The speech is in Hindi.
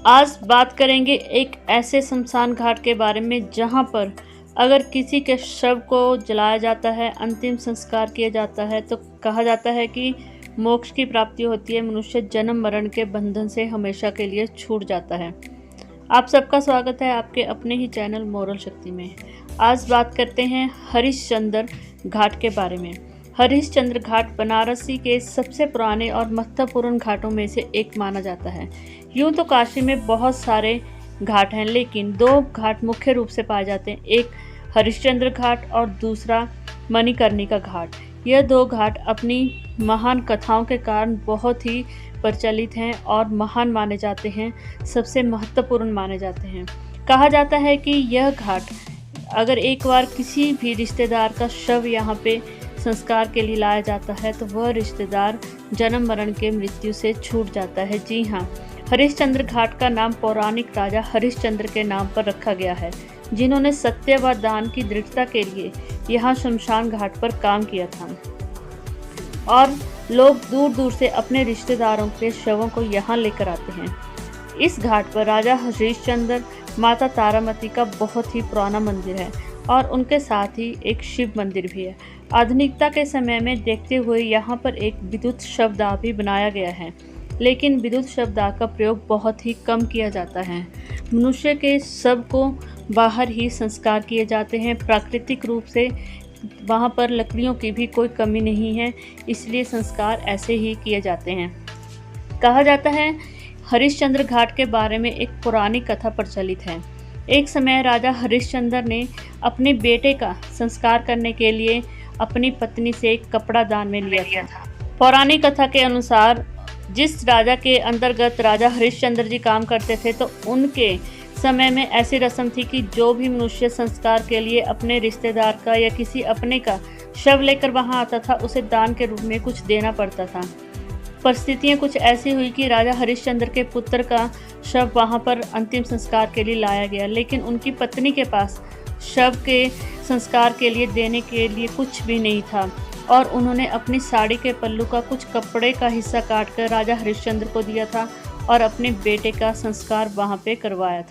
आज बात करेंगे एक ऐसे शमशान घाट के बारे में जहां पर अगर किसी के शव को जलाया जाता है, अंतिम संस्कार किया जाता है तो कहा जाता है कि मोक्ष की प्राप्ति होती है, मनुष्य जन्म मरण के बंधन से हमेशा के लिए छूट जाता है। आप सबका स्वागत है आपके अपने ही चैनल मोरल शक्ति में। आज बात करते हैं हरिश्चंद्र घाट के बारे में। हरिश्चंद्र घाट बनारसी के सबसे पुराने और महत्वपूर्ण घाटों में से एक माना जाता है। यूँ तो काशी में बहुत सारे घाट हैं, लेकिन दो घाट मुख्य रूप से पाए जाते हैं, एक हरिश्चंद्र घाट और दूसरा मणिकर्णिका घाट। यह दो घाट अपनी महान कथाओं के कारण बहुत ही प्रचलित हैं और महान माने जाते हैं, सबसे महत्वपूर्ण माने जाते हैं। कहा जाता है कि यह घाट अगर एक बार किसी भी रिश्तेदार का शव यहाँ पे संस्कार के लिए लाया जाता है तो वह रिश्तेदार जन्म मरण के मृत्यु से छूट जाता है। जी हाँ, हरिश्चंद्र घाट का नाम पौराणिक राजा हरिश्चंद्र के नाम पर रखा गया है, जिन्होंने सत्य व दान की दृढ़ता के लिए यहाँ शमशान घाट पर काम किया था और लोग दूर दूर से अपने रिश्तेदारों के शवों को यहाँ लेकर आते हैं। इस घाट पर राजा हरिश्चंद्र, माता तारामती का बहुत ही पुराना मंदिर है और उनके साथ ही एक शिव मंदिर भी है। आधुनिकता के समय में देखते हुए यहाँ पर एक विद्युत शवदाह भी बनाया गया है, लेकिन विद्युत शवदाह का प्रयोग बहुत ही कम किया जाता है। मनुष्य के शव को बाहर ही संस्कार किए जाते हैं। प्राकृतिक रूप से वहाँ पर लकड़ियों की भी कोई कमी नहीं है, इसलिए संस्कार ऐसे ही किए जाते हैं। कहा जाता है हरिश्चंद्र घाट के बारे में एक पुरानी कथा प्रचलित है। एक समय राजा हरिश्चंद्र ने अपने बेटे का संस्कार करने के लिए अपनी पत्नी से एक कपड़ा दान में लिया था। पौराणिक कथा के अनुसार जिस राजा के अंतर्गत राजा हरिश्चंद्र जी काम करते थे तो उनके समय में ऐसी रस्म थी कि जो भी मनुष्य संस्कार के लिए अपने रिश्तेदार का या किसी अपने का शव लेकर वहां आता था उसे दान के रूप में कुछ देना पड़ता था। परिस्थितियां कुछ ऐसी हुई कि राजा हरिश्चंद्र के पुत्र का शव वहां पर अंतिम संस्कार के लिए लाया गया, लेकिन उनकी पत्नी के पास शव के संस्कार के लिए देने के लिए कुछ भी नहीं था और उन्होंने अपनी साड़ी के पल्लू का कुछ कपड़े का हिस्सा काटकर राजा हरिश्चंद्र को दिया था और अपने बेटे का संस्कार वहां पे करवाया था।